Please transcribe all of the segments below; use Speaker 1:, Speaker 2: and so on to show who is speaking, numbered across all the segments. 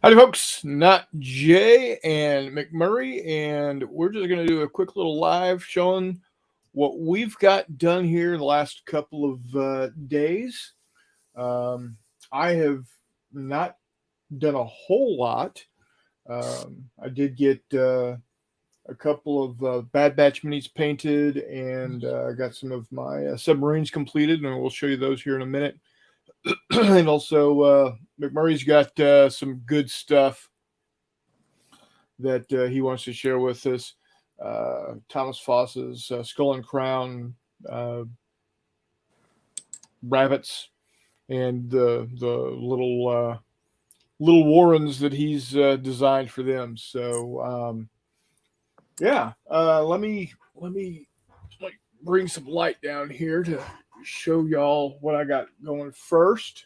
Speaker 1: Howdy, folks. NotJay and McMurray, and we're just going to do a quick little live showing what we've got done here in the last couple of days. I have not done a whole lot. I did get a couple of Bad Batch minis painted, and got some of my submarines completed, and we'll show you those here in a minute. And also, McMurray's got some good stuff that he wants to share with us. Thomas Foss's Skull and Crown rabbits, and the little warrens that he's designed for them. So let me like bring some light down here to show y'all what I got going first.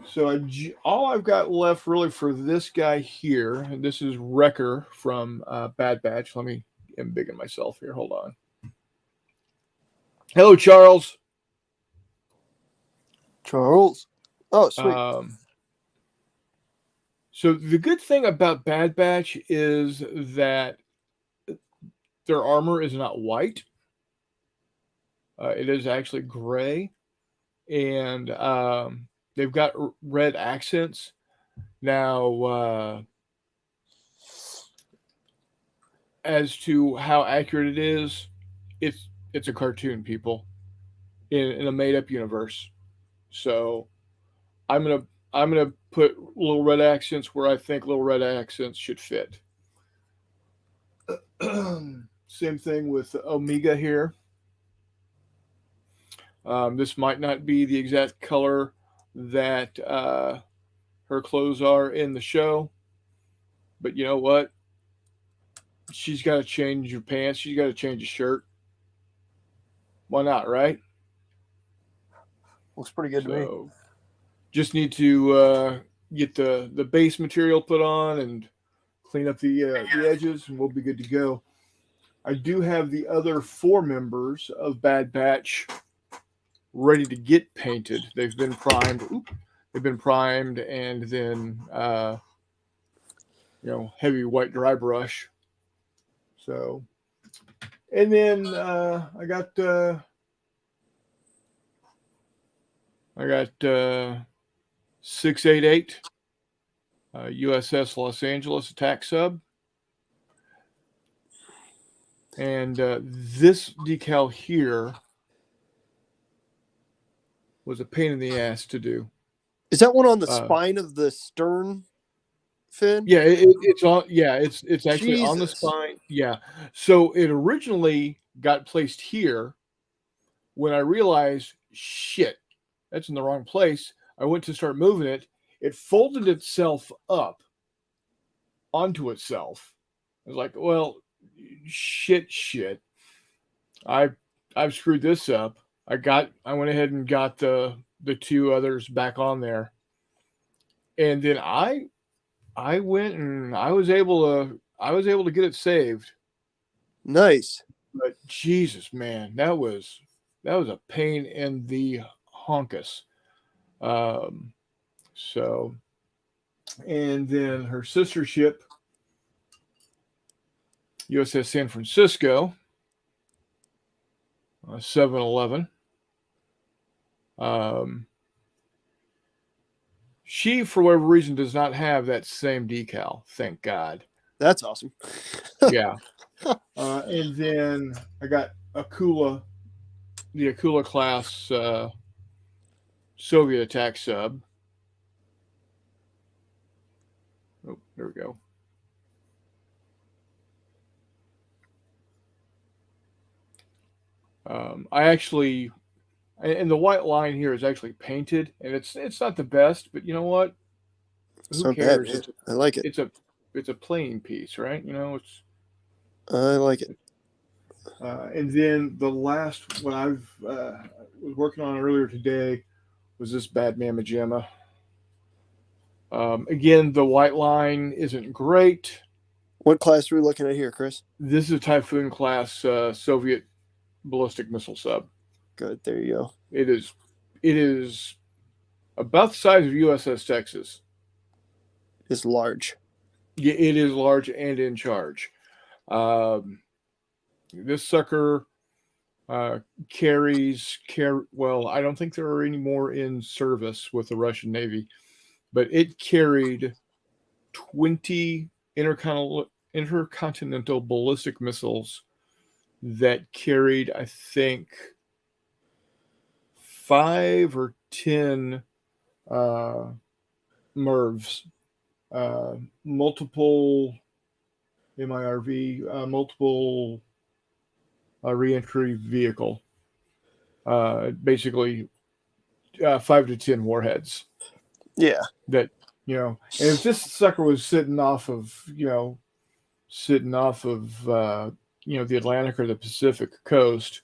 Speaker 1: So all I've got left really for this guy here, and this is Wrecker from Bad Batch. Let me embiggen myself here. Hold on. Hello, Charles.
Speaker 2: Charles. Oh, sweet.
Speaker 1: So the good thing about Bad Batch is that their armor is not white. It is actually gray, and they've got red accents. Now, as to how accurate it is, it's a cartoon, people, in a made up universe. So I'm gonna put little red accents where I think little red accents should fit. Same thing with Omega here. This might not be the exact color that her clothes are in the show, but you know what? She's got to change her pants. She's got to change a shirt. Why not, right?
Speaker 2: Looks pretty good to me.
Speaker 1: Just need to get the base material put on and clean up the edges, and we'll be good to go. I do have the other 4 members of Bad Batch ready to get painted. They've been primed. They've been primed, and then heavy white dry brush. So, and then I got 688 USS Los Angeles attack sub, and this decal here was a pain in the ass to do.
Speaker 2: Is that one on the spine of the stern fin?
Speaker 1: Yeah, it's on. Yeah, it's actually
Speaker 2: Jesus.
Speaker 1: on the spine. Yeah. So it originally got placed here. When I realized, shit, that's in the wrong place, I went to start moving it. It folded itself up onto itself. I was like, well, shit. I've screwed this up. I went ahead and got the 2 others back on there, and then I went and I was able to get it saved.
Speaker 2: Nice.
Speaker 1: But Jesus, man, that was a pain in the honkus. So, and then her sister ship, USS San Francisco, 711. She, for whatever reason, does not have that same decal. Thank God.
Speaker 2: That's awesome.
Speaker 1: Yeah. And then I got Akula, the Akula class Soviet attack sub. Oh, there we go. I actually, and the white line here is actually painted, and it's not the best, but you know what? Who cares?
Speaker 2: Bad, I like it.
Speaker 1: It's a plain piece, right?
Speaker 2: I like it.
Speaker 1: And then the last one I've was working on earlier today was this Bad Mama Jamma. Again, the white line isn't great.
Speaker 2: What class are we looking at here, Chris?
Speaker 1: This is a Typhoon class Soviet ballistic missile sub.
Speaker 2: Good. There you go.
Speaker 1: It is about the size of USS Texas.
Speaker 2: It's large.
Speaker 1: Yeah, it is large and in charge. This sucker well, I don't think there are any more in service with the Russian Navy, but it carried 20 intercontinental ballistic missiles that carried, I think, 5 or 10 MIRVs, multiple MIRV, multiple reentry vehicle, basically 5 to 10 warheads.
Speaker 2: Yeah.
Speaker 1: That, and if this sucker was sitting off of the Atlantic or the Pacific coast,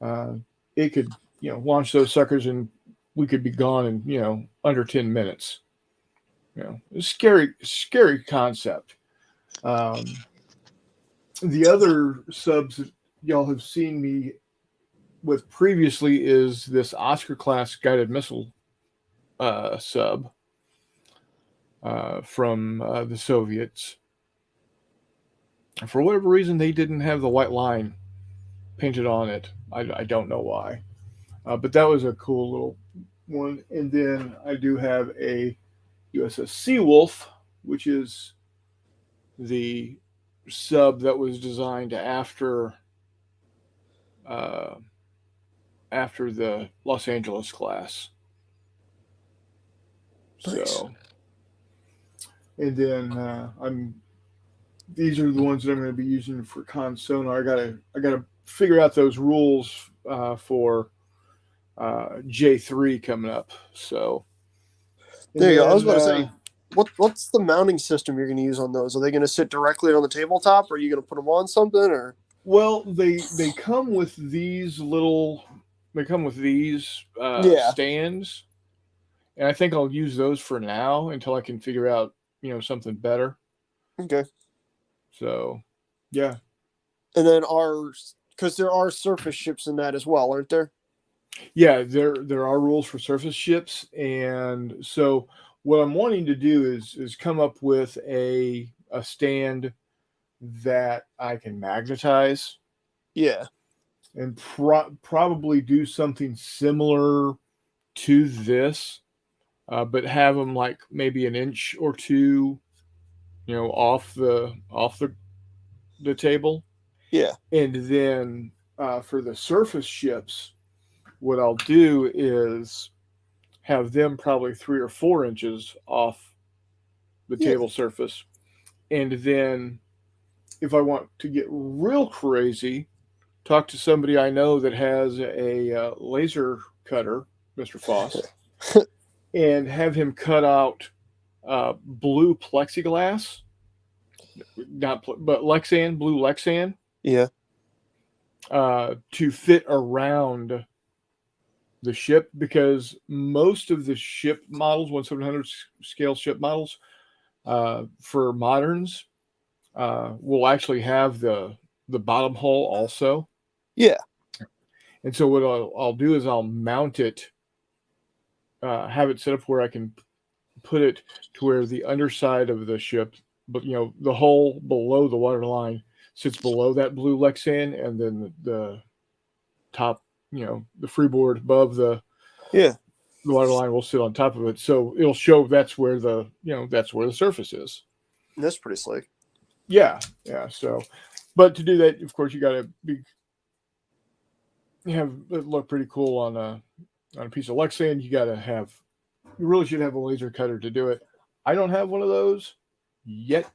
Speaker 1: it could, launch those suckers and we could be gone in, under 10 minutes. It's scary concept. The other subs that y'all have seen me with previously is this Oscar class guided missile sub from the Soviets. For whatever reason, they didn't have the white line painted on it. I don't know why. But that was a cool little one. And then I do have a USS Seawolf, which is the sub that was designed after the Los Angeles class.
Speaker 2: Nice.
Speaker 1: So, and then these are the ones that I'm going to be using for con sonar. I gotta figure out those rules for J3 coming up. So
Speaker 2: there you go. I was about to say, what's the mounting system you're going to use on those? Are they going to sit directly on the tabletop, or are you going to put them on something? Or
Speaker 1: well, they come with these stands, and I think I'll use those for now until I can figure out something better.
Speaker 2: Okay.
Speaker 1: So, yeah.
Speaker 2: And then because there are surface ships in that as well, aren't there?
Speaker 1: Yeah, there are rules for surface ships, and so what I'm wanting to do is come up with a stand that I can magnetize.
Speaker 2: Yeah.
Speaker 1: And probably do something similar to this, but have them like maybe an inch or two, off the table.
Speaker 2: Yeah.
Speaker 1: And then for the surface ships, what I'll do is have them probably 3 or 4 inches off the table surface. And then if I want to get real crazy, talk to somebody I know that has a laser cutter, Mr. Foss, and have him cut out blue plexiglass, but blue Lexan.
Speaker 2: Yeah.
Speaker 1: To fit around the ship, because most of the ship models, 1/700 scale ship models, for moderns, will actually have the bottom hull also.
Speaker 2: Yeah.
Speaker 1: And so what I'll do is I'll mount it, have it set up where I can put it to where the underside of the ship, but the hull below the waterline sits below that blue Lexan, and then the top, the freeboard above the waterline will sit on top of it. So it'll show that's where the surface is.
Speaker 2: That's pretty slick.
Speaker 1: Yeah. So, but to do that, of course, you got to have it look pretty cool on a piece of Lexan. You really should have a laser cutter to do it. I don't have one of those yet,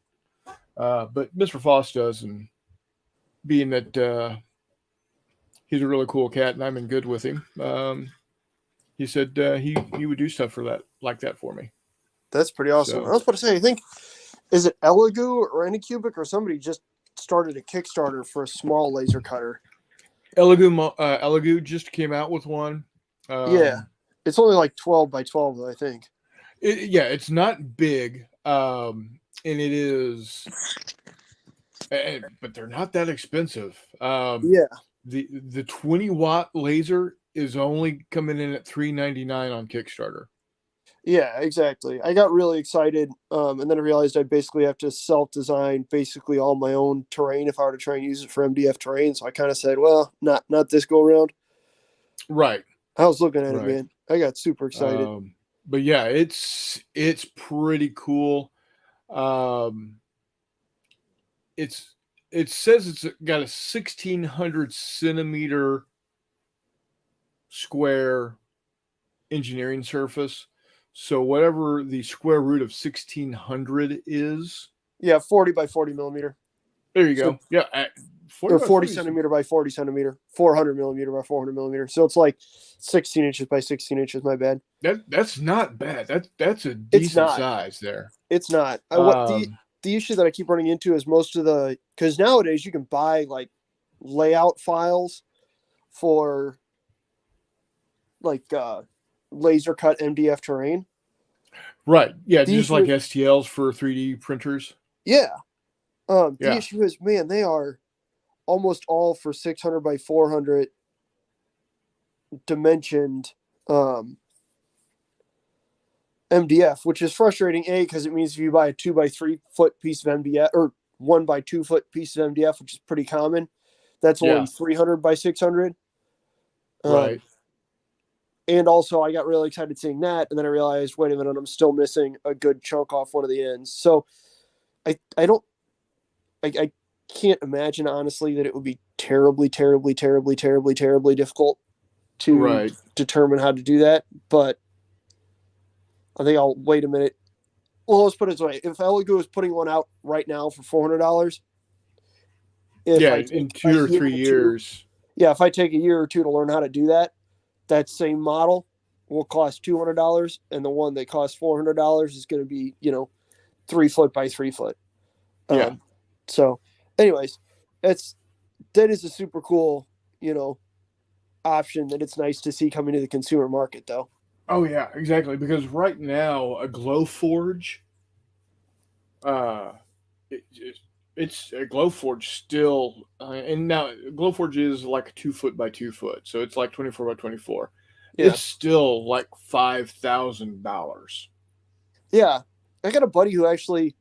Speaker 1: but Mr. Foss does, and being that he's a really cool cat and I'm in good with him, he said he would do stuff like that for me.
Speaker 2: That's pretty awesome. So, I was about to say, I think, is it Elegoo or Anycubic, or somebody just started a Kickstarter for a small laser cutter?
Speaker 1: Elegoo just came out with one.
Speaker 2: Yeah, it's only like 12 by 12, I think.
Speaker 1: It's not big, and it is, but they're not that expensive. The 20-watt laser is only coming in at $3.99 on Kickstarter.
Speaker 2: Yeah, exactly. I got really excited, and then I realized I basically have to self-design basically all my own terrain if I were to try and use it for MDF terrain. So I kind of said, well, not this go around.
Speaker 1: Right.
Speaker 2: I was looking at it,
Speaker 1: Right.
Speaker 2: man. I got super excited.
Speaker 1: But yeah, it's pretty cool. Um, it's it says it's got a 1,600 centimeter square engineering surface. So whatever the square root of 1,600 is,
Speaker 2: Yeah, 40 by 40 millimeter.
Speaker 1: there you
Speaker 2: So
Speaker 1: go. Yeah, 40
Speaker 2: or
Speaker 1: by
Speaker 2: 40
Speaker 1: 40.
Speaker 2: centimeter by 40 centimeter, 400 millimeter by 400 millimeter. So it's like 16 inches by 16 inches. My bad.
Speaker 1: That's not bad. That's a
Speaker 2: It's
Speaker 1: decent
Speaker 2: not.
Speaker 1: size there.
Speaker 2: It's not. What
Speaker 1: Um,
Speaker 2: the issue that I keep running into is most of the because nowadays you can buy like layout files for like laser cut MDF terrain.
Speaker 1: right. Yeah,
Speaker 2: The
Speaker 1: just
Speaker 2: issue
Speaker 1: like
Speaker 2: is
Speaker 1: STLs for 3D printers.
Speaker 2: yeah. The
Speaker 1: Yeah.
Speaker 2: issue is man, they are almost all for 600 by 400 dimensioned um MDF, which is frustrating. A, because it means if you buy a 2 by 3 foot piece of MDF or 1 by 2 foot piece of MDF, which is pretty common, that's only
Speaker 1: Yeah.
Speaker 2: 300 by 600.
Speaker 1: Right.
Speaker 2: Um, and also, I got really excited seeing that, and then I realized, wait a minute, I'm still missing a good chunk off one of the ends. So I don't, I can't imagine honestly that it would be terribly, terribly, terribly, terribly, terribly difficult to
Speaker 1: Right.
Speaker 2: determine how to do that. But I think I'll wait a minute. Well, let's put it this way: if Elegoo is putting one out right now for $400, if
Speaker 1: Yeah,
Speaker 2: I
Speaker 1: in
Speaker 2: take a
Speaker 1: 2 or
Speaker 2: year
Speaker 1: 3
Speaker 2: or two,
Speaker 1: years.
Speaker 2: yeah, if I take a year or two to learn how to do that, that same model will cost $200, and the one that costs $400 is going to be 3 foot by 3 foot.
Speaker 1: Yeah.
Speaker 2: Um, so, anyways, that is a super cool option that it's nice to see coming to the consumer market though.
Speaker 1: Oh yeah, exactly. Because right now a glow forge, uh, it, it's a glow forge still, and now glow forge is like 2 foot by 2 foot, so it's like 24 by 24.
Speaker 2: Yeah,
Speaker 1: It's still like $5,000.
Speaker 2: yeah. I got a buddy who actually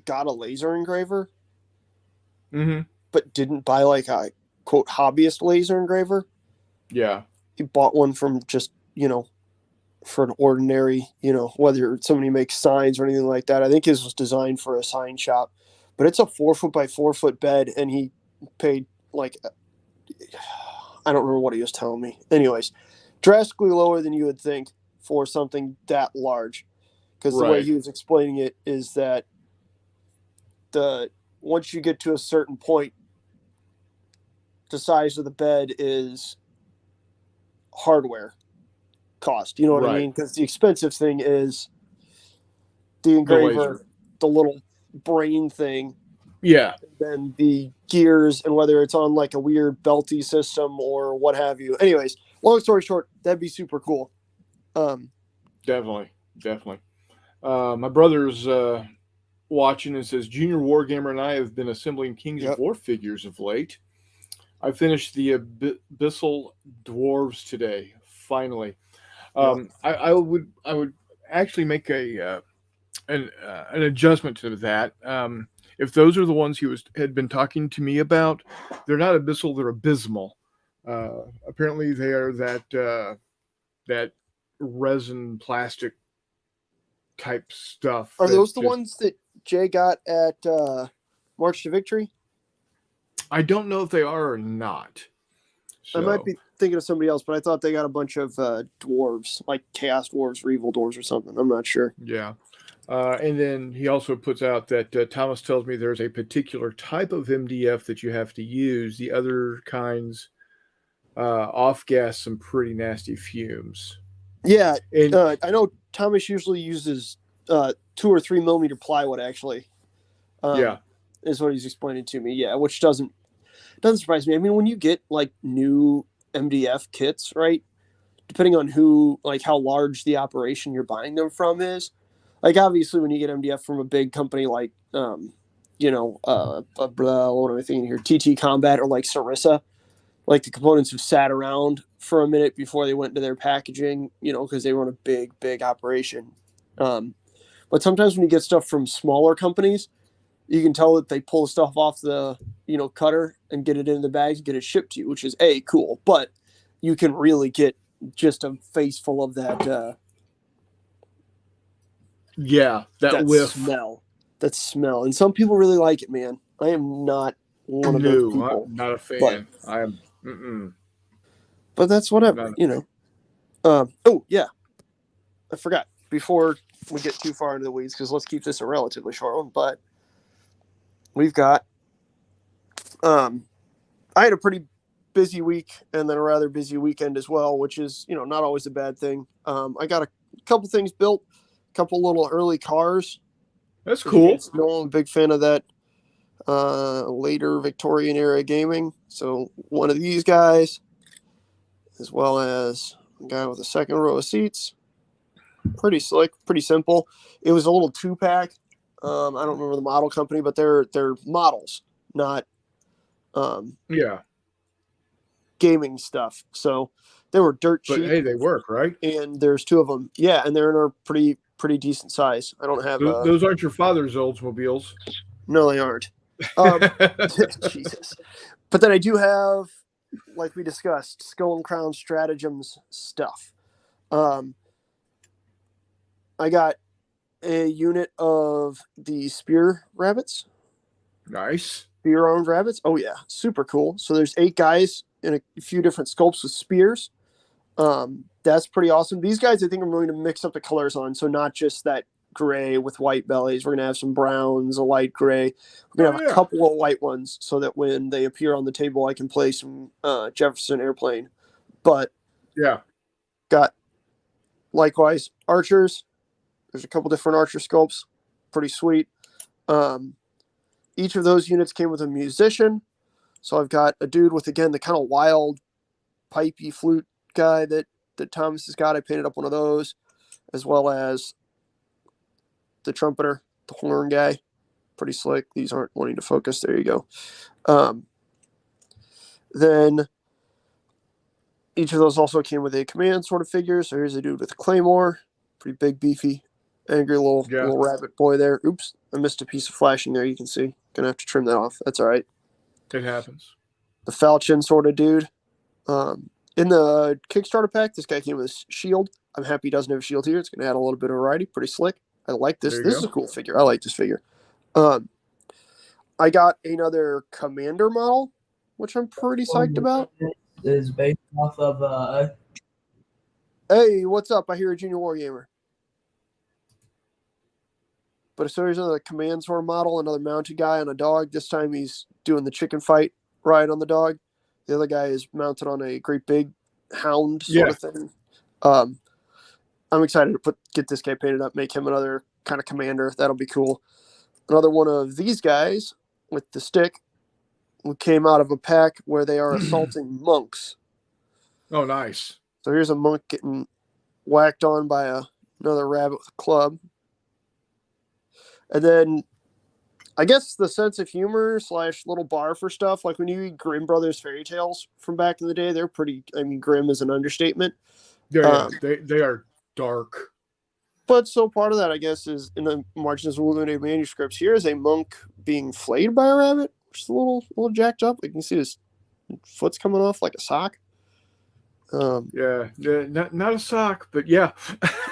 Speaker 2: got a laser engraver,
Speaker 1: Mm-hmm.
Speaker 2: but didn't buy like a quote hobbyist laser engraver.
Speaker 1: Yeah.
Speaker 2: He bought one from just for an ordinary, whether somebody makes signs or anything like that. I think his was designed for a sign shop, but it's a 4 foot by 4 foot bed, and he paid like I don't remember what he was telling me. Anyways, drastically lower than you would think for something that large, because the way
Speaker 1: Right.
Speaker 2: he was explaining it is that the once you get to a certain point, the size of the bed is hardware cost. You know what I
Speaker 1: Right.
Speaker 2: mean? Because the expensive thing is the
Speaker 1: The laser.
Speaker 2: engraver, the little brain thing,
Speaker 1: Yeah.
Speaker 2: then the gears, and whether it's on like a weird belty system or what have you. Anyways, long story short, that'd be super cool. Um,
Speaker 1: Definitely. Definitely. My brother's watching and says Junior Wargamer and I have been assembling Kings of
Speaker 2: yep.
Speaker 1: War figures of late. I finished the Abyssal Dwarves today. Finally,
Speaker 2: Yep.
Speaker 1: I would actually make an adjustment to that. If those are the ones had been talking to me about, they're not abyssal; they're abysmal. Apparently, they are that resin plastic type stuff
Speaker 2: Are
Speaker 1: that
Speaker 2: those the
Speaker 1: just.
Speaker 2: ones that Jay got at March to Victory?
Speaker 1: I don't know if they are or not.
Speaker 2: I might
Speaker 1: So
Speaker 2: be thinking of somebody else, but I thought they got a bunch of dwarves, like Chaos Dwarves or Evil Dwarves or something. I'm not sure.
Speaker 1: yeah. And then he also puts out that Thomas tells me there's a particular type of MDF that you have to use. The other kinds off gas some pretty nasty fumes.
Speaker 2: Yeah,
Speaker 1: And
Speaker 2: I know Thomas usually uses 2 or 3 millimeter plywood. Actually,
Speaker 1: yeah,
Speaker 2: is what he's explaining to me. Yeah, which doesn't surprise me. I mean, when you get like new MDF kits, right? Depending on like how large the operation you're buying them from is, like obviously when you get MDF from a big company like what am I thinking here? TT Combat or like Sarissa, like the components have sat around for a minute before they went into their packaging, because they run a big operation. But sometimes when you get stuff from smaller companies, you can tell that they pull stuff off the, cutter and get it into the bags and get it shipped to you, which is cool. But you can really get just a face full of that,
Speaker 1: that whiff.
Speaker 2: That smell. And some people really like it, man. I am not one of those people.
Speaker 1: I'm not a fan. I am.
Speaker 2: But that's whatever, oh yeah, I forgot before we get too far into the weeds, because let's keep this a relatively short one. But we've got, I had a pretty busy week and then a rather busy weekend as well, which is, not always a bad thing. I got a couple things built, a couple little early cars.
Speaker 1: That's cool.
Speaker 2: I'm a big fan of that later Victorian era gaming. So one of these guys, as well as a guy with a second row of seats. Pretty slick, pretty simple. It was a little 2-pack. I don't remember the model company, but they're models, not gaming stuff. So they were dirt cheap.
Speaker 1: But hey, they work, right?
Speaker 2: And there's 2 of them. Yeah, and they're in a pretty decent size. I don't have
Speaker 1: those aren't your father's Oldsmobiles.
Speaker 2: No, they aren't. Jesus. But then I do have, like we discussed, Skull and Crown Stratagems stuff. I got a unit of the spear rabbits.
Speaker 1: Nice.
Speaker 2: Spear-armed rabbits. Oh, yeah. Super cool. So there's 8 guys in a few different sculpts with spears. That's pretty awesome. These guys, I think I'm going to mix up the colors on. So not just that gray with white bellies. We're going to have some browns, a light gray. We're going to have a couple of white ones so that when they appear on the table, I can play some Jefferson Airplane. But got likewise archers. There's a couple different archer sculpts. Pretty sweet. Each of those units came with a musician. So I've got a dude with, again, the kind of wild, pipey flute guy that Thomas has got. I painted up one of those, as well as the trumpeter, the horn guy. Pretty slick. These aren't wanting to focus. There you go. Then each of those also came with a command sort of figure. So here's a dude with a claymore. Pretty big, beefy, angry little rabbit boy there. Oops, I missed a piece of flashing there. You can see. Gonna have to trim that off. That's all right.
Speaker 1: It happens.
Speaker 2: The falchion sort of dude. In the Kickstarter pack, this guy came with a shield. I'm happy he doesn't have a shield here. It's going to add a little bit of variety. Pretty slick. I like this. This is a cool figure. I like this figure. I got another commander model, which I'm pretty psyched about.
Speaker 3: Is based off of
Speaker 2: Hey, what's up? I hear a Junior Wargamer. But so here's another command sword model, another mounted guy on a dog. This time he's doing the chicken fight ride on the dog. The other guy is mounted on a great big hound sort of thing. I'm excited to get this guy painted up, make him another kind of commander. That'll be cool. Another one of these guys with the stick who came out of a pack where they are assaulting monks.
Speaker 1: Oh, nice.
Speaker 2: So here's a monk getting whacked on by another rabbit with a club. And then I guess the sense of humor / little bar for stuff, like when you read Grimm Brothers fairy tales from back in the day, they're pretty, grim is an understatement.
Speaker 1: They are dark.
Speaker 2: But so part of that, I guess, is in the margins of illuminated manuscripts. Here is a monk being flayed by a rabbit, which is a little jacked up. You can see his foot's coming off like a sock.
Speaker 1: Not a sock, but yeah.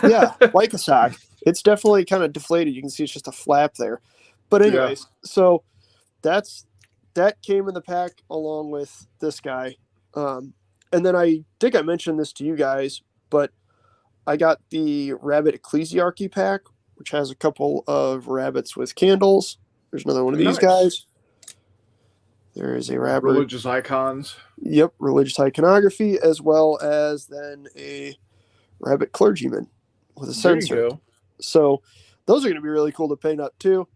Speaker 2: Yeah, like a sock. It's definitely kind of deflated. You can see it's just a flap there. But anyways, so that came in the pack along with this guy. And then I think I mentioned this to you guys, but I got the Rabbit Ecclesiarchy pack, which has a couple of rabbits with candles. There's another one of these guys. There is a rabbit.
Speaker 1: Religious icons.
Speaker 2: Yep, religious iconography, as well as then a rabbit clergyman with a censer. So those are going to be really cool to paint up too.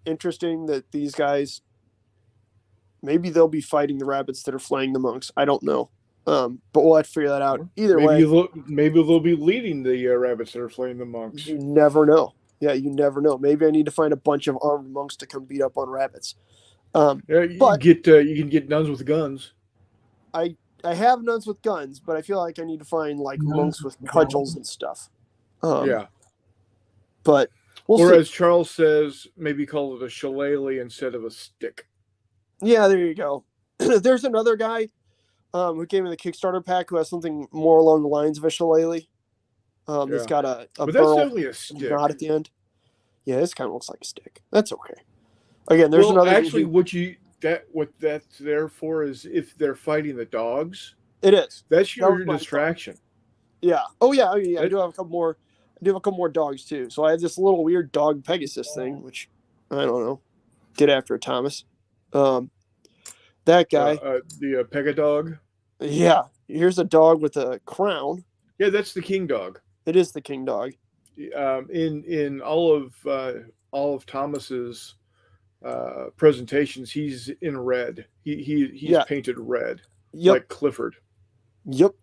Speaker 2: Interesting that these guys, maybe they'll be fighting the rabbits that are flaying the monks. I don't know. But we'll have to figure that out. Either way.
Speaker 1: Maybe they'll be leading the rabbits that are flaying the monks.
Speaker 2: You never know. Yeah, you never know. Maybe I need to find a bunch of armed monks to come beat up on rabbits.
Speaker 1: You can get nuns with guns.
Speaker 2: I have nuns with guns, but I feel like I need to find like
Speaker 3: Nuns
Speaker 2: monks with
Speaker 3: with
Speaker 2: cudgels and stuff.
Speaker 1: Yeah.
Speaker 2: But we'll
Speaker 1: Or
Speaker 2: see.
Speaker 1: as Charles says, maybe call it a shillelagh instead of a stick.
Speaker 2: Yeah, there you go. There's another guy who came in the Kickstarter pack who has something more along the lines of a shillelagh. It's
Speaker 1: Yeah.
Speaker 2: got a
Speaker 1: But that's
Speaker 2: burl
Speaker 1: definitely a stick.
Speaker 2: knot at the end. Yeah, this kind of looks like a stick. That's okay. Again, there's
Speaker 1: Well,
Speaker 2: another.
Speaker 1: actually, what that's there for is if they're fighting the dogs,
Speaker 2: It is.
Speaker 1: that's
Speaker 2: That was
Speaker 1: your
Speaker 2: my thought.
Speaker 1: distraction.
Speaker 2: Yeah. Oh yeah. I
Speaker 1: That-
Speaker 2: do have a couple more. I do have a couple more dogs too. So I have this little weird dog Pegasus thing, which I don't know. Did after a Thomas. That guy.
Speaker 1: the Pegadog.
Speaker 2: Yeah. Here's a dog with a crown.
Speaker 1: Yeah, that's the king dog.
Speaker 2: It is the king dog.
Speaker 1: In all of Thomas's presentations, he's in red. He's
Speaker 2: Yeah.
Speaker 1: painted red,
Speaker 2: Yep.
Speaker 1: like Clifford.
Speaker 2: Yep.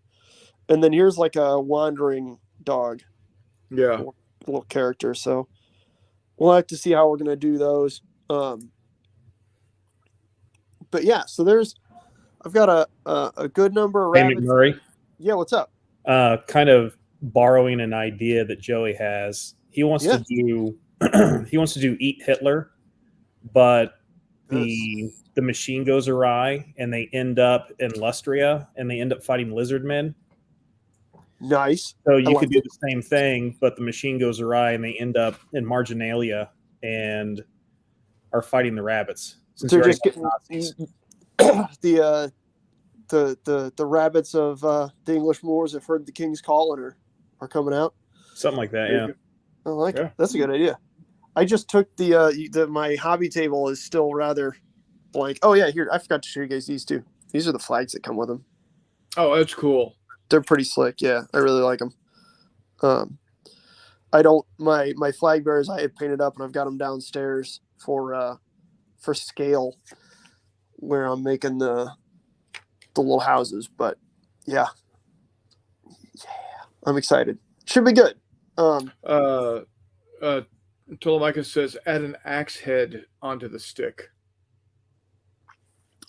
Speaker 2: And then here's like a wandering dog,
Speaker 1: Yeah.
Speaker 2: little character. So we'll have to see how we're gonna do those. But yeah, so I've got a good number of
Speaker 4: Hey,
Speaker 2: rabbits.
Speaker 4: McMurray,
Speaker 2: Yeah, what's up?
Speaker 4: kind of borrowing an idea that Joey has. He wants
Speaker 2: Yeah.
Speaker 4: to do he wants to do Eat Hitler, but the machine goes awry and they end up in Lustria and they end up fighting lizard men.
Speaker 2: Nice.
Speaker 4: So you
Speaker 2: like
Speaker 4: could do
Speaker 2: it.
Speaker 4: the same thing, but the machine goes awry and they end up in Marginalia and are fighting the rabbits. Since
Speaker 2: They're
Speaker 4: you
Speaker 2: just
Speaker 4: already
Speaker 2: getting
Speaker 4: got Nazis.
Speaker 2: the rabbits of the English Moors have heard the King's call and are coming out.
Speaker 4: Something like that,
Speaker 1: There
Speaker 4: yeah.
Speaker 1: you
Speaker 2: I like
Speaker 1: Yeah.
Speaker 2: it. That's a good idea. I just took my hobby table is still rather blank. Oh yeah, here I forgot to show you guys these two. These are the flags that come with them.
Speaker 1: Oh, that's cool.
Speaker 2: They're pretty slick. Yeah, I really like them. I don't my flag bearers I have painted up and I've got them downstairs for scale where I'm making the little houses. But yeah, I'm excited. Should be good.
Speaker 1: Telemachus says, add an axe head onto the stick.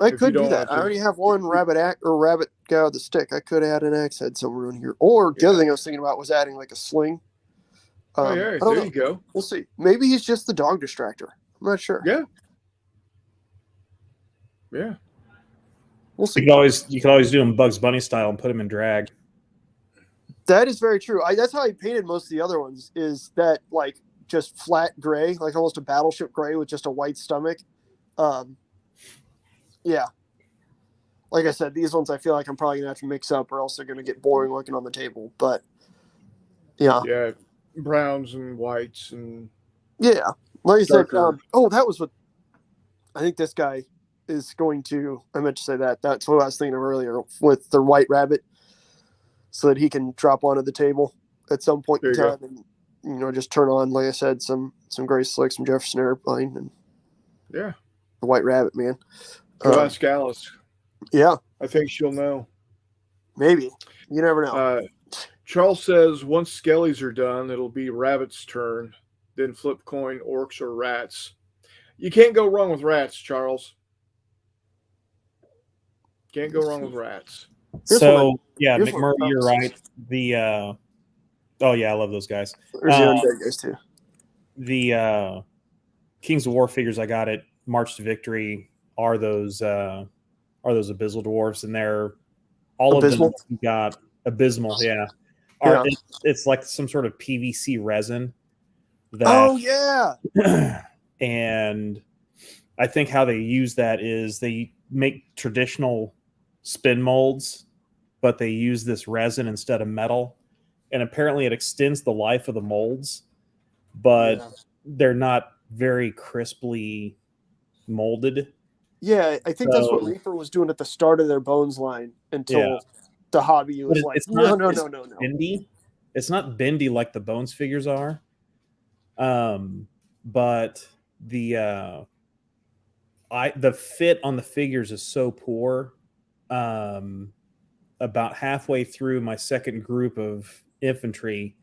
Speaker 2: I
Speaker 1: If you
Speaker 2: could do
Speaker 1: don't
Speaker 2: that.
Speaker 1: want
Speaker 2: I
Speaker 1: to-
Speaker 2: already have one rabbit guy with the stick. I could add an axe head somewhere in here. Or the other thing I was thinking about was adding like a sling.
Speaker 1: Oh, yeah,
Speaker 2: I don't
Speaker 1: there
Speaker 2: know.
Speaker 1: you go.
Speaker 2: We'll see. Maybe he's just the dog distractor. I'm not sure.
Speaker 1: Yeah. Yeah.
Speaker 2: We'll
Speaker 4: You
Speaker 2: see.
Speaker 4: could always do them Bugs Bunny style and put them in drag.
Speaker 2: That is very true. That's how I painted most of the other ones. Is that like just flat gray, like almost a battleship gray with just a white stomach. Yeah. Like I said, these ones I feel like I'm probably gonna have to mix up, or else they're gonna get boring looking on the table. But yeah,
Speaker 1: Yeah. Browns and whites and
Speaker 2: yeah. Like I said,
Speaker 1: Darker.
Speaker 2: that was what I think this guy is going to. I meant to say that. That's what I was thinking of earlier with the white rabbit, so that he can drop onto the table at some point in
Speaker 1: There you
Speaker 2: time, and just turn on, like I said, some Gray Slick, some Jefferson Airplane, and
Speaker 1: yeah.
Speaker 2: the white rabbit, man.
Speaker 1: Go ask Alice.
Speaker 2: Yeah,
Speaker 1: I think she'll know.
Speaker 2: maybe. You never know.
Speaker 1: Charles says once skellies are done, it'll be rabbit's turn. Then flip coin, orcs or rats. You can't go wrong with rats, Charles. Can't go wrong with rats.
Speaker 2: Here's
Speaker 4: So yeah,
Speaker 2: here's one
Speaker 4: McMurray,
Speaker 2: of
Speaker 4: you're
Speaker 2: those.
Speaker 4: right. The oh yeah, I love those guys.
Speaker 2: There's the undead guys too.
Speaker 4: The Kings of War figures I got at March to Victory are those Abyssal dwarfs, and they're all
Speaker 2: Abysmal?
Speaker 4: of them. You got Abysmal, yeah.
Speaker 2: Yeah.
Speaker 4: It's like some sort of PVC resin.
Speaker 2: Oh yeah.
Speaker 4: And I think how they use that is they make traditional spin molds, but they use this resin instead of metal, and apparently it extends the life of the molds, but
Speaker 2: Yeah.
Speaker 4: they're not very crisply molded.
Speaker 2: Yeah, I think that's what
Speaker 4: So-
Speaker 2: Reaper was doing at the start of their Bones line until
Speaker 4: Yeah.
Speaker 2: the hobby was
Speaker 4: But
Speaker 2: like,
Speaker 4: it's not-
Speaker 2: no.
Speaker 4: Bendy. It's not bendy like the Bones figures are. But the fit on the figures is so poor. About halfway through my second group of infantry,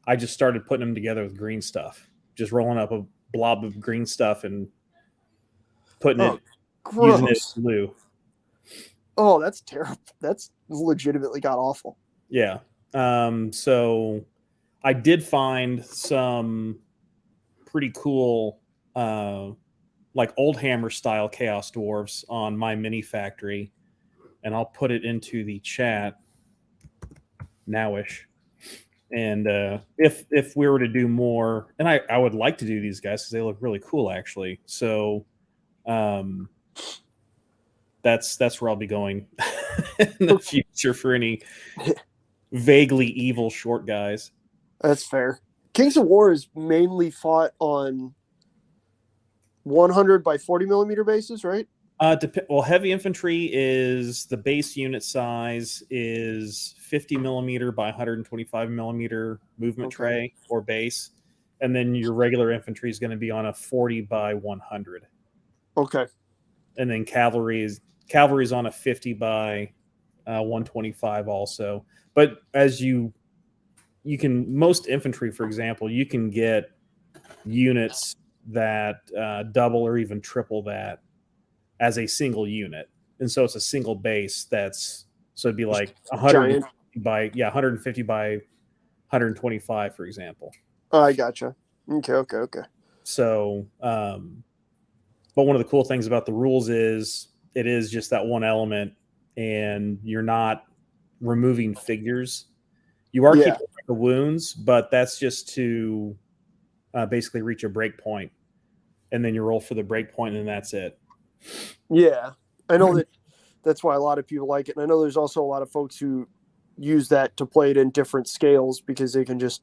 Speaker 4: I just started putting them together with green stuff. Just rolling up a blob of green stuff and putting
Speaker 2: Oh,
Speaker 4: it, using it as
Speaker 2: gross.
Speaker 4: glue.
Speaker 2: Oh, that's terrible. That's legitimately god awful.
Speaker 4: Yeah. So I did find some pretty cool, like old hammer style Chaos Dwarfs on my mini factory, and I'll put it into the chat nowish. And if we were to do more, and I would like to do these guys because they look really cool actually. So that's where I'll be going in the future for any vaguely evil short guys.
Speaker 2: That's fair. Kings of War is mainly fought on 100 by 40 millimeter bases, right?
Speaker 4: Well, heavy infantry is the base unit size is 50 millimeter by 125 millimeter movement tray or base, and then your regular infantry is going to be on a 40 by 100.
Speaker 2: Okay.
Speaker 4: And then cavalry is on a 50 by 125 also. But as you can, most infantry, for example, you can get units that double or even triple that as a single unit. And so it's a single base so it'd be like 150 by 125, for example.
Speaker 2: Oh, I gotcha. Okay.
Speaker 4: So, but one of the cool things about the rules is it is just that one element, and you're not removing figures. You are keeping the wounds, but that's just to basically reach a break point, and then you roll for the break point, and that's it.
Speaker 2: Yeah, I know that's why a lot of people like it, and I know there's also a lot of folks who use that to play it in different scales because they can just,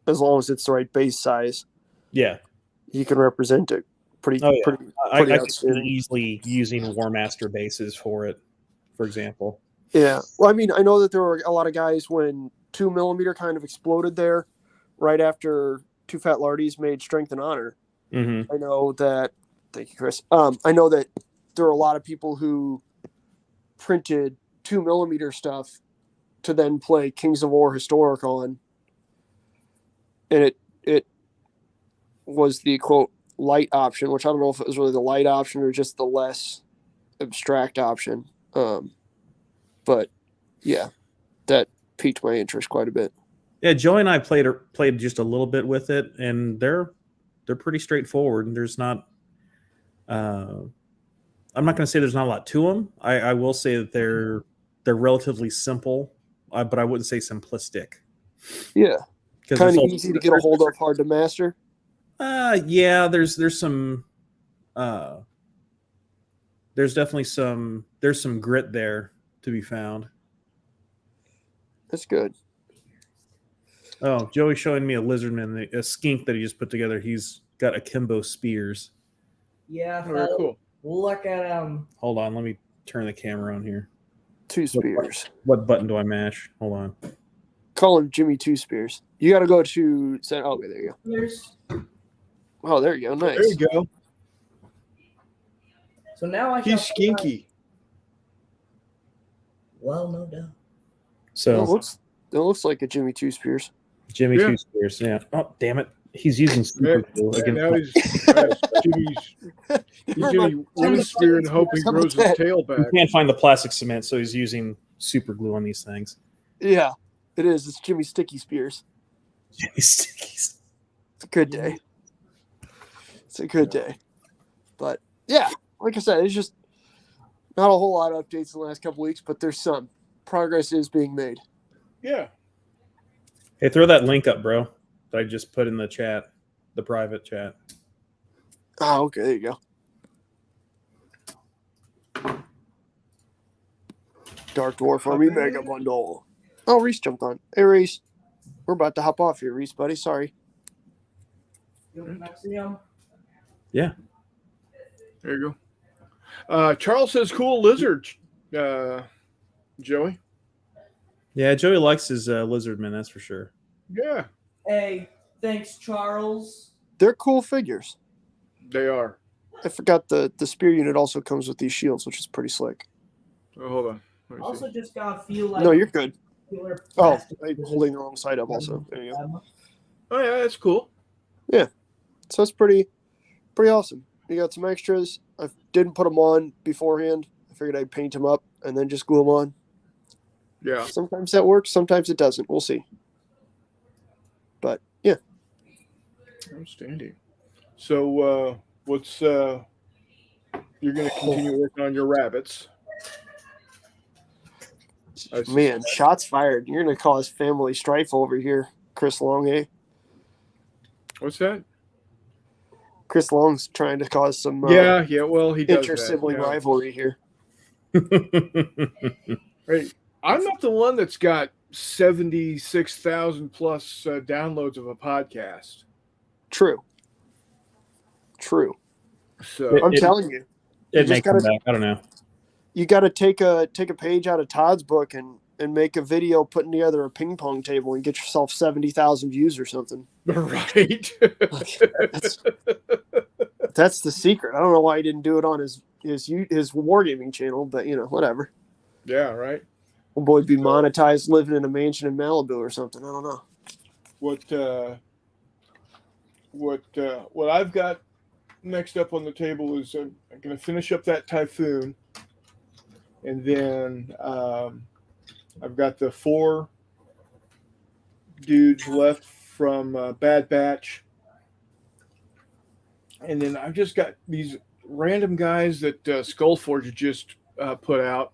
Speaker 2: as long as it's the right base size, you can represent it pretty.
Speaker 4: I
Speaker 2: could
Speaker 4: see easily using Warmaster bases for it, for example.
Speaker 2: Yeah, well, I mean, I know that there were a lot of guys when 2 millimeter kind of exploded there, right after Two Fat Lardies made Strength and Honor.
Speaker 4: Mm-hmm.
Speaker 2: I know that. Thank you, Chris. I know that there are a lot of people who printed 2 millimeter stuff to then play Kings of War Historic on, and it was the quote light option, which I don't know if it was really the light option or just the less abstract option. But yeah, that piqued my interest quite a bit.
Speaker 4: Yeah, Joey and I played just a little bit with it, and they're pretty straightforward. There's not. I'm not going to say there's not a lot to them. I will say that they're relatively simple, but I wouldn't say simplistic.
Speaker 2: Yeah, kind of easy to get a hold of, hard to master.
Speaker 4: Yeah, there's some. There's definitely some grit there to be found.
Speaker 2: That's good.
Speaker 4: Oh, Joey's showing me a lizardman, a skink that he just put together. He's got akimbo spears.
Speaker 3: Yeah,
Speaker 1: very cool.
Speaker 3: Look at him.
Speaker 4: Hold on, let me turn the camera on here.
Speaker 2: 2 spears.
Speaker 4: What button do I mash? Hold on.
Speaker 2: Call him Jimmy 2 spears. You got to go to. Oh, okay, there you go. Oh, there you go. Nice.
Speaker 1: There you go.
Speaker 3: So now
Speaker 1: he's skinky.
Speaker 3: Well, no doubt.
Speaker 2: So it looks like a Jimmy 2 spears.
Speaker 4: Jimmy 2 spears. Yeah. Oh, damn it! He's using super glue.
Speaker 1: Now he's Jimmy one spear and hope he grows his tail back.
Speaker 4: He can't find the plastic cement, so he's using super glue on these things.
Speaker 2: Yeah, it is. It's Jimmy Sticky Spears.
Speaker 4: Jimmy Stickies.
Speaker 2: It's a good day. It's a good day. But yeah, like I said, it's just not a whole lot of updates in the last couple weeks, but there's some progress is being made.
Speaker 1: Yeah.
Speaker 4: Hey, throw that link up, bro, that I just put in the chat, the private chat.
Speaker 2: Oh, okay. There you go. Dark Dwarf Army Mega Bundle. Oh, Reese jumped on. Hey, Reese. We're about to hop off here, Reese, buddy. Sorry.
Speaker 4: Yeah.
Speaker 1: There you go. Charles says cool lizard, Joey.
Speaker 4: Yeah, Joey likes his lizardmen, that's for sure.
Speaker 1: Yeah.
Speaker 3: Hey, thanks, Charles.
Speaker 2: They're cool figures.
Speaker 1: They are.
Speaker 2: I forgot the spear unit also comes with these shields, which is pretty slick.
Speaker 1: Oh, hold on.
Speaker 3: Also, just gotta feel like.
Speaker 2: No, you're good. Oh, I'm holding the wrong side up also. There you go.
Speaker 1: Oh, yeah, that's cool.
Speaker 2: Yeah. So it's pretty awesome. You got some extras. I didn't put them on beforehand. I figured I'd paint them up and then just glue them on.
Speaker 1: Yeah.
Speaker 2: Sometimes that works, sometimes it doesn't. We'll see. But yeah.
Speaker 1: Outstanding. So what's you're going to continue working on your rabbits?
Speaker 2: Man, shots fired. You're going to cause family strife over here, Chris Long, eh?
Speaker 1: What's that?
Speaker 2: Chris Long's trying to cause some
Speaker 1: Yeah. Well, he does
Speaker 2: inter-sibling
Speaker 1: that. Yeah.
Speaker 2: rivalry here.
Speaker 1: Hey, I'm not the one that's got 76,000 plus downloads of a podcast.
Speaker 2: True.
Speaker 1: So
Speaker 2: I'm telling you.
Speaker 4: It may
Speaker 2: just
Speaker 4: come
Speaker 2: gotta-
Speaker 4: back. I don't know.
Speaker 2: You got to take a page out of Todd's book and make a video putting together a ping pong table and get yourself 70,000 views or something.
Speaker 1: right.
Speaker 2: That's the secret. I don't know why he didn't do it on his wargaming channel, but whatever.
Speaker 1: Yeah. Right.
Speaker 2: Old boy'd be monetized living in a mansion in Malibu or something. I don't know.
Speaker 1: What I've got next up on the table is I'm going to finish up that Typhoon, and then I've got the 4 dudes left from Bad Batch, and then I've just got these random guys that Skullforge just put out.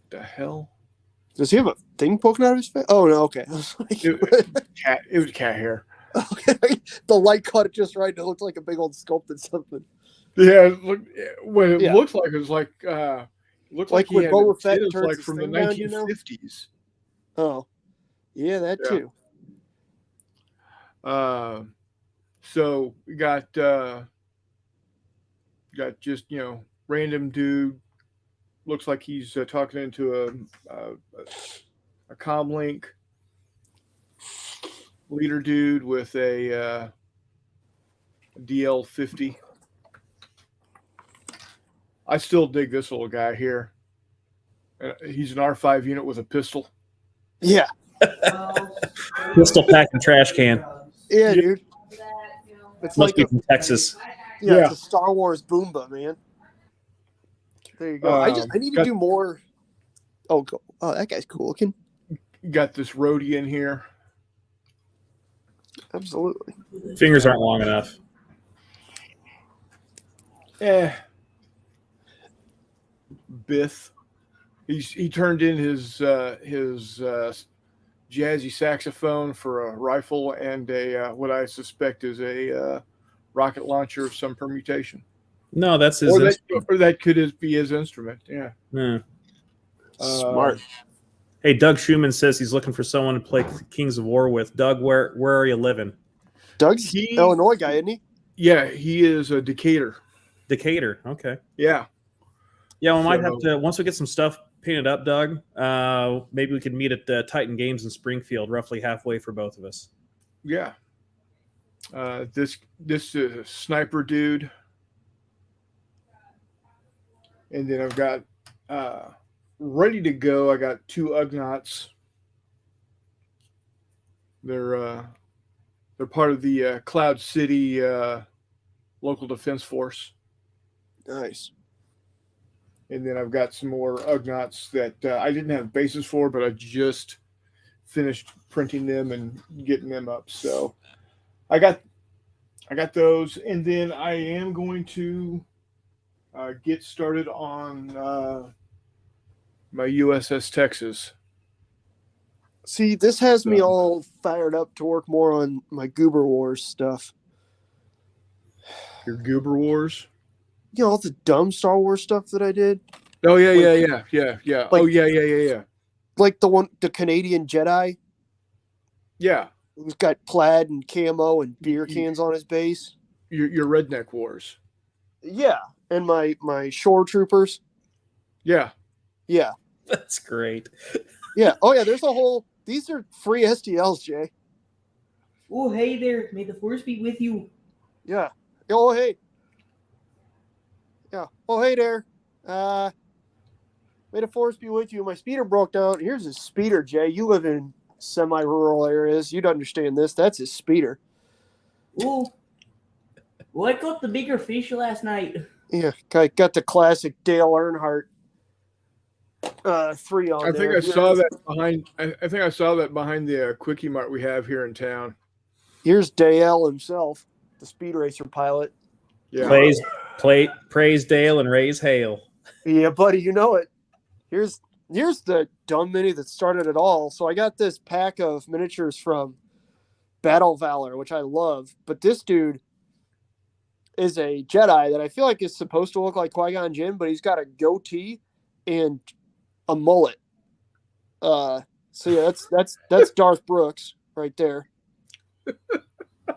Speaker 1: The hell?
Speaker 2: Does he have a thing poking out of his face? Oh no, okay. I was like,
Speaker 1: It was cat hair.
Speaker 2: okay. The light caught it just right. And it looked like a big old sculpted something.
Speaker 1: Yeah, look, when it
Speaker 2: Yeah.
Speaker 1: looked like it was like looked like he
Speaker 2: when
Speaker 1: had
Speaker 2: Boba Fett
Speaker 1: it was
Speaker 2: turns
Speaker 1: like
Speaker 2: his
Speaker 1: from the
Speaker 2: thing down, you know?
Speaker 1: 1950s.
Speaker 2: Oh, yeah, that
Speaker 1: Yeah.
Speaker 2: too.
Speaker 1: So we got just random dude. Looks like he's talking into a comlink. Leader dude with a DL50. I still dig this little guy here. He's an R5 unit with a pistol.
Speaker 2: Yeah,
Speaker 4: Pistol pack and trash can.
Speaker 2: yeah, dude. It's
Speaker 4: Must
Speaker 2: like
Speaker 4: be from Texas.
Speaker 2: it's a Star Wars Boomba, man. There you go. I need to do more. Oh, that guy's cool looking.
Speaker 1: Got this roadie in here.
Speaker 2: Absolutely.
Speaker 4: Fingers aren't long enough.
Speaker 1: Biff. He turned in his jazzy saxophone for a rifle and a what I suspect is a rocket launcher of some permutation.
Speaker 4: No, that's his.
Speaker 1: Or that could be his instrument. Yeah.
Speaker 4: Yeah.
Speaker 2: Smart.
Speaker 4: Hey, Doug Schumann says he's looking for someone to play Kings of War with. Doug, where are you living?
Speaker 2: Doug's Illinois guy, isn't he?
Speaker 1: Yeah, he is a Decatur.
Speaker 4: Decatur. Okay.
Speaker 1: Yeah.
Speaker 4: Yeah, we might have to, once we get some stuff painted up, Doug, maybe we could meet at Titan Games in Springfield, roughly halfway for both of us.
Speaker 1: Yeah. This is a sniper dude. And then I've got ready to go. I got 2 Ugnaughts. They're part of the Cloud City local defense force.
Speaker 2: Nice.
Speaker 1: And then I've got some more Ugnaughts that I didn't have bases for, but I just finished printing them and getting them up. So I got those, and then I am going to get started on my USS Texas.
Speaker 2: See, this has me all fired up to work more on my Goober Wars stuff.
Speaker 1: Your Goober Wars?
Speaker 2: All the dumb Star Wars stuff that I did.
Speaker 1: Oh, yeah.
Speaker 2: Like-
Speaker 1: Yeah.
Speaker 2: Like the Canadian Jedi
Speaker 1: Yeah.
Speaker 2: who's got plaid and camo and beer cans on his base.
Speaker 1: Your Redneck Wars.
Speaker 2: Yeah. And my shore troopers.
Speaker 1: Yeah.
Speaker 2: Yeah.
Speaker 4: That's great.
Speaker 2: Yeah. Oh, yeah. There's a whole. These are free STLs, Jay.
Speaker 3: Oh, hey there. May the force be with you.
Speaker 2: Yeah. Oh, hey. Yeah. Oh, hey there. May the force be with you. My speeder broke down. Here's his speeder, Jay. You live in semi-rural areas. You'd understand this. That's his speeder.
Speaker 3: Oh, Well, I caught the bigger fish last night.
Speaker 2: Yeah, got the classic Dale Earnhardt 3 on
Speaker 1: I
Speaker 2: there.
Speaker 1: think I saw that behind. I think I saw that behind the Quickie Mart we have here in town.
Speaker 2: Here's Dale himself, the speed racer pilot.
Speaker 1: Yeah.
Speaker 4: Praise Dale and raise hail.
Speaker 2: Yeah, buddy, you know it. Here's the dumb mini that started it all. So I got this pack of miniatures from Battle Valor, which I love. But this dude is a Jedi that I feel like is supposed to look like Qui-Gon Jinn, but he's got a goatee and a mullet. So yeah, that's Darth Brooks right there,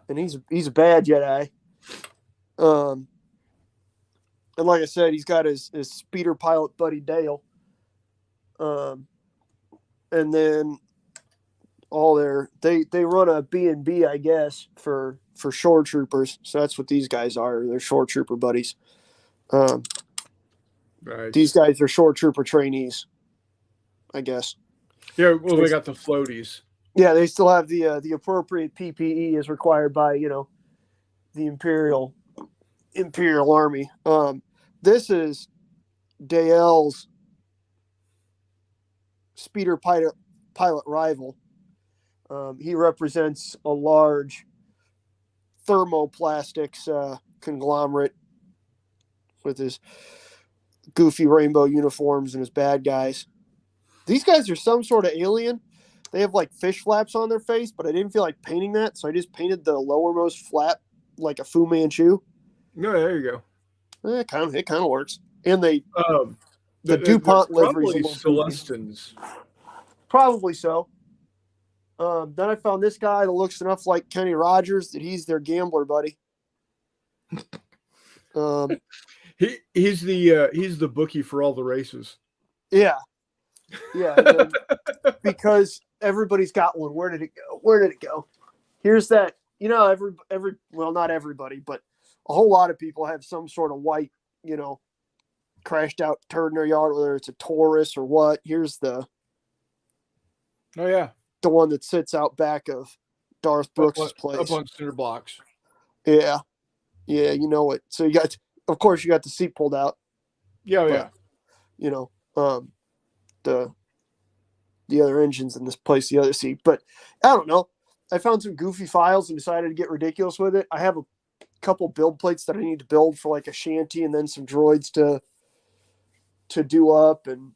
Speaker 2: and he's a bad Jedi. And like I said, he's got his speeder pilot buddy Dale. And then they run a B&B, I guess, for shore troopers. So that's what these guys are. They're shore trooper buddies.
Speaker 1: Right.
Speaker 2: These guys are shore trooper trainees, I guess.
Speaker 1: Yeah, well, they got the floaties.
Speaker 2: Yeah, they still have the appropriate PPE as required by, the Imperial Army. This is Dale's speeder pilot rival. He represents a large thermoplastics conglomerate with his goofy rainbow uniforms and his bad guys. These guys are some sort of alien. They have like fish flaps on their face, but I didn't feel like painting that, so I just painted the lowermost flap like a Fu Manchu.
Speaker 1: No, there you go.
Speaker 2: It kind of works. And the
Speaker 1: The
Speaker 2: DuPont livery
Speaker 1: probably Celestins.
Speaker 2: Probably so. Then I found this guy that looks enough like Kenny Rogers that he's their gambler buddy.
Speaker 1: He's the bookie for all the races.
Speaker 2: Yeah. Because everybody's got one. Where did it go? Here's that. Well, not everybody, but a whole lot of people have some sort of white, crashed out turd in their yard, whether it's a Taurus or what. Here's the one that sits out back of Darth Brooks' place.
Speaker 1: Up on cinder blocks.
Speaker 2: Yeah, you know it. So you got the seat pulled out.
Speaker 1: Yeah.
Speaker 2: The other engines in this place, the other seat. But I don't know. I found some goofy files and decided to get ridiculous with it. I have a couple build plates that I need to build for like a shanty, and then some droids to do up, and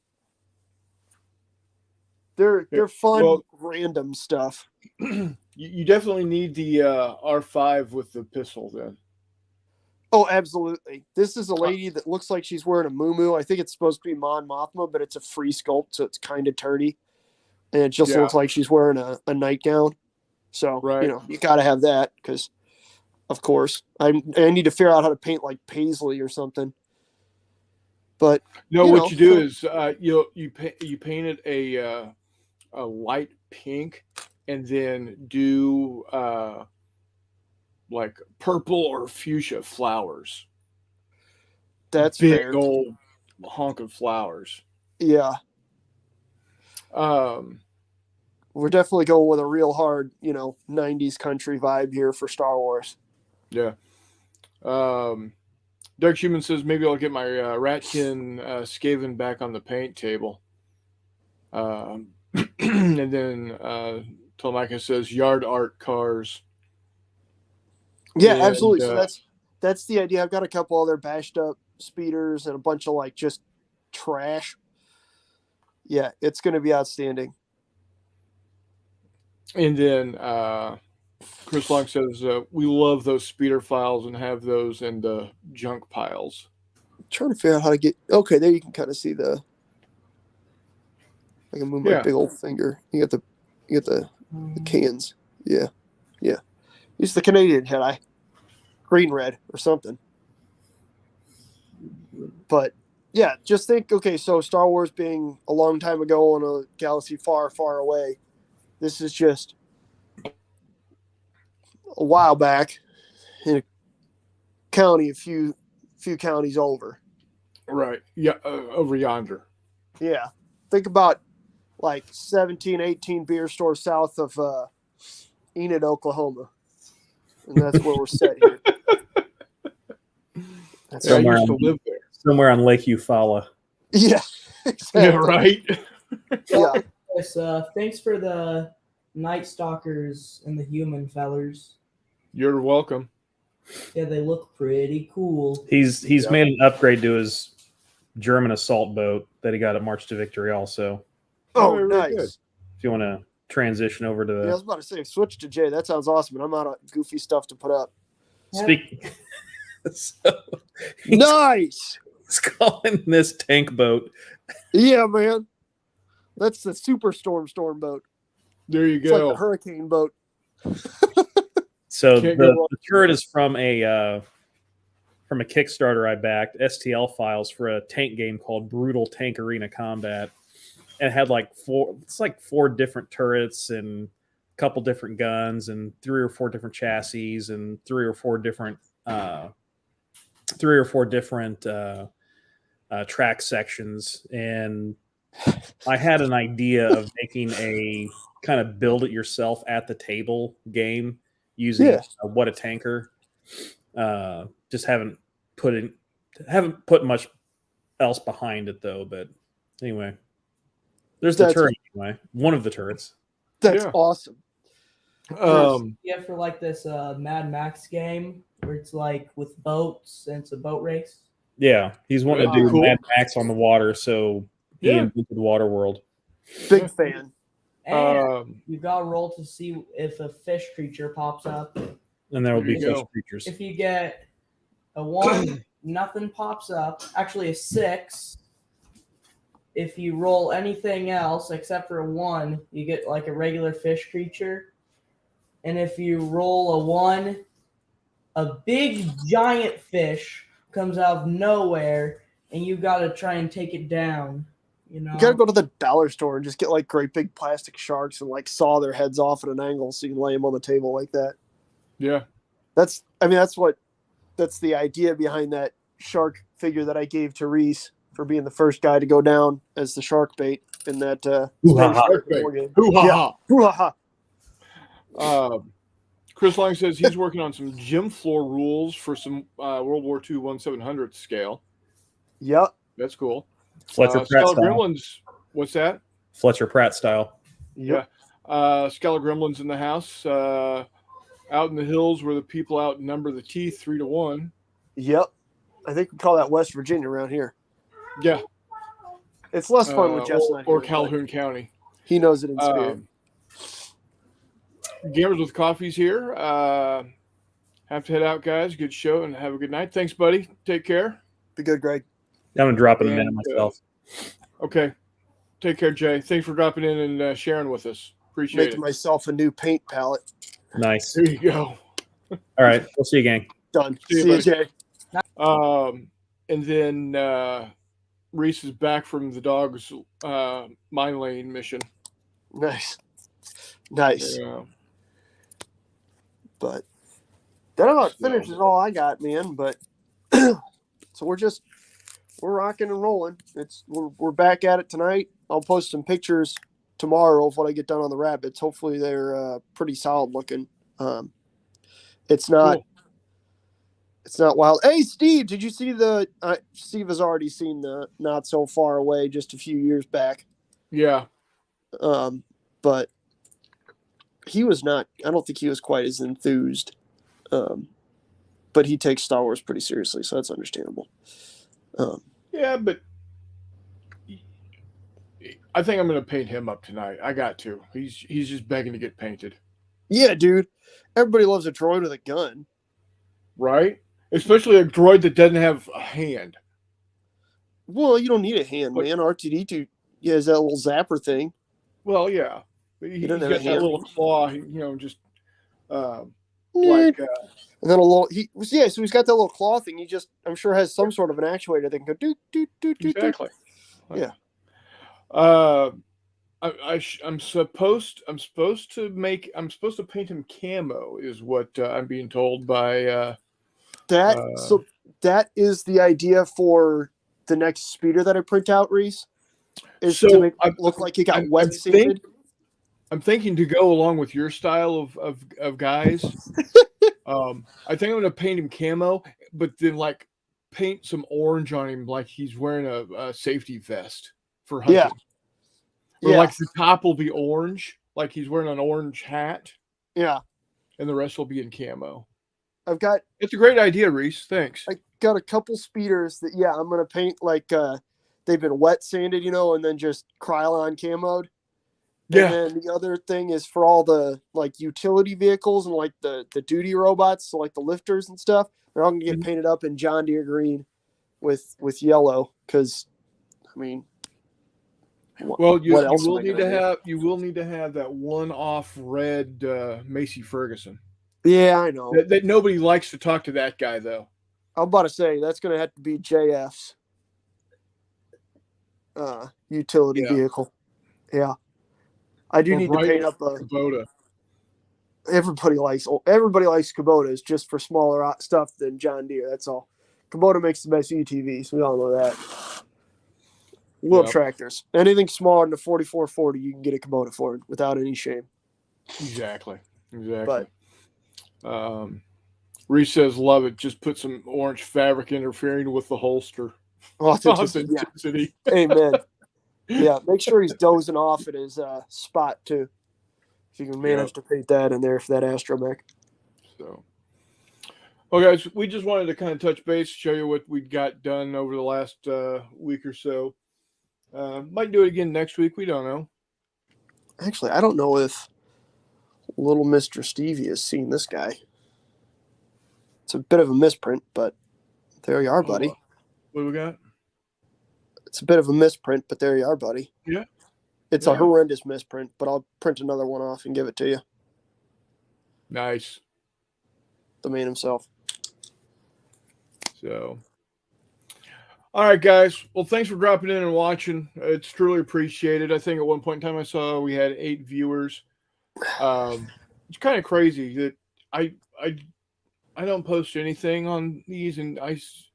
Speaker 2: they're fun, random stuff.
Speaker 1: You definitely need the R5 with the pistol then.
Speaker 2: Oh, absolutely. This is a lady that looks like she's wearing a muumuu. I think it's supposed to be Mon Mothma, but it's a free sculpt, so it's kind of turdy. And it just looks like she's wearing a nightgown. So, you got to have that because, of course, I need to figure out how to paint like paisley or something. But
Speaker 1: what you do is you paint it a light pink, and then do like purple or fuchsia flowers.
Speaker 2: That's
Speaker 1: big
Speaker 2: fair.
Speaker 1: Old honk of flowers.
Speaker 2: Yeah. We're definitely going with a real hard, 90s country vibe here for Star Wars.
Speaker 1: Yeah. Doug Schumann says maybe I'll get my Ratkin Skaven back on the paint table. And then Telemachus says yard art cars.
Speaker 2: Yeah, absolutely. So that's the idea. I've got a couple other bashed up speeders and a bunch of like just trash. Yeah, it's going to be outstanding.
Speaker 1: And then Chris Long says we love those speeder files and have those in the junk piles.
Speaker 2: I'm trying to figure out how to get. Okay, there you can kind of see the. I can move my big old finger. You get the cans. Yeah. Use the Canadian Jedi, green red or something. But yeah, just think. Okay, so Star Wars being a long time ago in a galaxy far, far away. This is just a while back in a county, a few counties over.
Speaker 1: Right. Yeah, over yonder.
Speaker 2: Yeah. Think about like 17, 18 beer stores south of Enid, Oklahoma. And that's where we're set here. That's
Speaker 1: Yeah, I
Speaker 4: Somewhere
Speaker 1: used to
Speaker 4: on-
Speaker 1: live there.
Speaker 4: Somewhere on Lake Eufaula.
Speaker 2: yeah, exactly.
Speaker 1: Yeah, right.
Speaker 2: Yeah,
Speaker 3: Yes, thanks for the Night Stalkers and the human fellers.
Speaker 1: You're welcome.
Speaker 3: Yeah, they look pretty cool.
Speaker 4: He's
Speaker 1: Yeah.
Speaker 4: made an upgrade to his German assault boat that he got at March to Victory also.
Speaker 2: oh,
Speaker 1: Very
Speaker 2: nice.
Speaker 1: good.
Speaker 4: If you want to transition over to the
Speaker 2: Yeah, I was about to say, switch to Jay. That sounds awesome, and I'm out of goofy stuff to put up.
Speaker 4: speak. So he's
Speaker 2: Nice.
Speaker 4: calling this tank boat.
Speaker 2: Yeah, man. That's the superstorm boat.
Speaker 1: There you
Speaker 2: It's like
Speaker 1: go.
Speaker 2: a hurricane boat.
Speaker 4: So
Speaker 1: Can't go wrong
Speaker 4: the turret is from a Kickstarter I backed, STL files for a tank game called Brutal Tank Arena Combat. And it had four different turrets and a couple different guns and 3 or 4 different chassis and 3 or 4 different track sections. And I had an idea of making a kind of build it yourself at the table game using
Speaker 2: Yeah.
Speaker 4: What a Tanker. Just haven't put much else behind it though. But anyway, there's the
Speaker 2: That's-
Speaker 4: turret anyway. One of the turrets.
Speaker 2: That's
Speaker 1: Yeah.
Speaker 2: awesome.
Speaker 3: Yeah, for like this Mad Max game where it's like with boats and it's a boat race.
Speaker 4: Yeah, he's wanting to
Speaker 1: That'd
Speaker 4: do
Speaker 1: be cool.
Speaker 4: Mad Max on the water, so he
Speaker 1: Yeah.
Speaker 4: invented Waterworld.
Speaker 2: Big fan.
Speaker 3: And you got to roll to see if a fish creature pops up.
Speaker 4: And there will
Speaker 1: There
Speaker 4: be
Speaker 1: you
Speaker 4: fish
Speaker 1: go.
Speaker 4: creatures.
Speaker 3: If you get a 1, nothing pops up. Actually, a 6. If you roll anything else except for a 1, you get like a regular fish creature. And if you roll a 1, a big giant fish comes out of nowhere, and you got to try and take it down. You know,
Speaker 2: You gotta go to the dollar store and just get like great big plastic sharks and like saw their heads off at an angle so you can lay them on the table like that.
Speaker 1: Yeah.
Speaker 2: That's the idea behind that shark figure that I gave to Reese for being the first guy to go down as the shark bait in that
Speaker 4: Hoo-ha-ha.
Speaker 2: Spanish
Speaker 1: Shark bait.
Speaker 2: war game.
Speaker 1: Hoo-ha-ha.
Speaker 2: Hoo-ha-ha.
Speaker 1: Chris Lang says he's working on some gym floor rules for some World War II 1/700 scale.
Speaker 2: Yep.
Speaker 1: That's cool.
Speaker 4: Fletcher Pratt
Speaker 1: Skeller
Speaker 4: style.
Speaker 1: Gremlins. What's that?
Speaker 4: Fletcher Pratt style.
Speaker 1: Yeah. Skeller Gremlins in the house. Out in the hills where the people outnumber the teeth 3-1.
Speaker 2: Yep. I think we call that West Virginia around here.
Speaker 1: Yeah.
Speaker 2: It's less fun with Jess and I.
Speaker 1: Or
Speaker 2: here, but
Speaker 1: Calhoun County.
Speaker 2: He knows it in spirit.
Speaker 1: Gamers with Coffee's here. Have to head out, guys. Good show and have a good night. Thanks, buddy. Take care.
Speaker 2: Be good, Greg.
Speaker 4: I'm gonna drop it in a
Speaker 1: And,
Speaker 4: minute myself.
Speaker 1: Okay. Take care, Jay. Thanks for dropping in and sharing with us. Appreciate
Speaker 2: Making
Speaker 1: it.
Speaker 2: myself a new paint palette.
Speaker 4: Nice.
Speaker 1: There you go.
Speaker 4: All right, we'll see you, gang.
Speaker 2: Done.
Speaker 1: See you,
Speaker 2: See you,
Speaker 1: buddy.
Speaker 2: Jay.
Speaker 1: And then Reese is back from the dog's mine lane mission.
Speaker 2: Nice. Nice.
Speaker 1: Yeah.
Speaker 2: But that about finishes all I got, man. But so we're rocking and rolling. We're back at it tonight. I'll post some pictures tomorrow of what I get done on the rabbits. Hopefully they're pretty solid looking. It's not
Speaker 1: Cool.
Speaker 2: it's not wild. Hey Steve, did you see Steve has already seen the Not So Far Away just a few years back.
Speaker 1: Yeah.
Speaker 2: But he was not, I don't think he was quite as enthused. But he takes Star Wars pretty seriously, so that's understandable.
Speaker 1: Yeah, but I think I'm going to paint him up tonight. I got to. He's just begging to get painted.
Speaker 2: Yeah, dude. Everybody loves a droid with a gun.
Speaker 1: Right? Especially a droid that doesn't have a hand.
Speaker 2: Well, you don't need a hand,
Speaker 1: But-
Speaker 2: man. R2D2 has that little zapper thing.
Speaker 1: Well, yeah. But he's
Speaker 2: doesn't
Speaker 1: got
Speaker 2: have a
Speaker 1: that
Speaker 2: hand.
Speaker 1: little claw, just
Speaker 2: Nerd.
Speaker 1: like
Speaker 2: And then so he's got that little claw thing. He just, I'm sure, has some sort of an actuator that can go do do do do.
Speaker 1: exactly.
Speaker 2: Yeah.
Speaker 1: I'm supposed to paint him camo is what I'm being told by
Speaker 2: So that is the idea for the next speeder that I print out, Reese. Is
Speaker 1: So,
Speaker 2: to make
Speaker 1: I'm-
Speaker 2: it look like he got
Speaker 1: I'm
Speaker 2: wet sanded.
Speaker 1: I'm thinking to go along with your style of guys. I think I'm going to paint him camo, but then like paint some orange on him, like he's wearing a safety vest for hunting.
Speaker 2: Yeah.
Speaker 1: Or
Speaker 2: Yeah.
Speaker 1: like the top will be orange, like he's wearing an orange hat,
Speaker 2: Yeah.
Speaker 1: and the rest will be in camo.
Speaker 2: I've got
Speaker 1: It's a great idea, Reese. Thanks.
Speaker 2: I got a couple speeders that I'm gonna paint like they've been wet sanded, and then just Krylon camoed.
Speaker 1: Yeah.
Speaker 2: And then the other thing is for all the like utility vehicles and like the duty robots, so like the lifters and stuff, they're all gonna get painted up in John Deere green with yellow. Because I mean,
Speaker 1: Well, you
Speaker 2: what else
Speaker 1: will
Speaker 2: am I
Speaker 1: need
Speaker 2: gonna
Speaker 1: to
Speaker 2: do?
Speaker 1: have that one-off red Macy Ferguson.
Speaker 2: Yeah, I know.
Speaker 1: That nobody likes to talk to that guy though.
Speaker 2: I'm about to say that's gonna have to be JF's utility vehicle. Yeah. I do
Speaker 1: Or
Speaker 2: need to
Speaker 1: bright
Speaker 2: paint up
Speaker 1: Kubota.
Speaker 2: everybody likes Kubotas just for smaller stuff than John Deere. That's all. Kubota makes the best UTVs. We all know that. Little
Speaker 1: Yep.
Speaker 2: tractors. Anything smaller than a 4440, you can get a Kubota for it without any shame.
Speaker 1: Exactly.
Speaker 2: But
Speaker 1: Reese says, "Love it. Just put some orange fabric interfering with the holster."
Speaker 2: authenticity. Amen. Yeah, make sure he's dozing off at his spot too. If you can manage to paint that in there for that astromech.
Speaker 1: So, well, guys, we just wanted to kind of touch base, show you what we got done over the last week or so. Might do it again next week. We don't know.
Speaker 2: Actually, I don't know if little Mr. Stevie has seen this guy. It's a bit of a misprint, but there you are, buddy.
Speaker 1: What do we got?
Speaker 2: It's a bit of a misprint, but there you are, buddy.
Speaker 1: Yeah.
Speaker 2: It's a horrendous misprint, but I'll print another one off and give it to you.
Speaker 1: Nice.
Speaker 2: The man himself.
Speaker 1: So, all right, guys. Well, thanks for dropping in and watching. It's truly appreciated. I think at one point in time I saw we had 8 viewers. It's kind of crazy that I don't post anything on these, and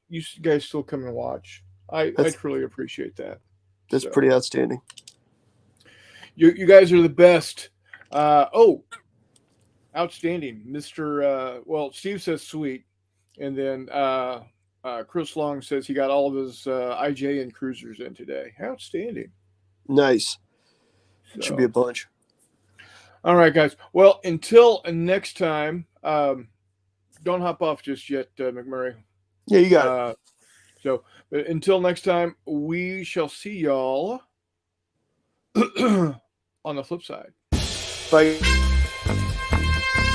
Speaker 1: you guys still come and watch. I truly appreciate that.
Speaker 2: That's pretty outstanding.
Speaker 1: You guys are the best. Outstanding, Mr. Well, Steve says sweet, and then Chris Long says he got all of his IJ and cruisers in today. Outstanding.
Speaker 2: Nice.
Speaker 1: So,
Speaker 2: Should be a bunch.
Speaker 1: All right, guys. Well, until next time, don't hop off just yet, McMurray.
Speaker 2: Yeah, you got it.
Speaker 1: So, but until next time, we shall see y'all on the flip side.
Speaker 2: Bye.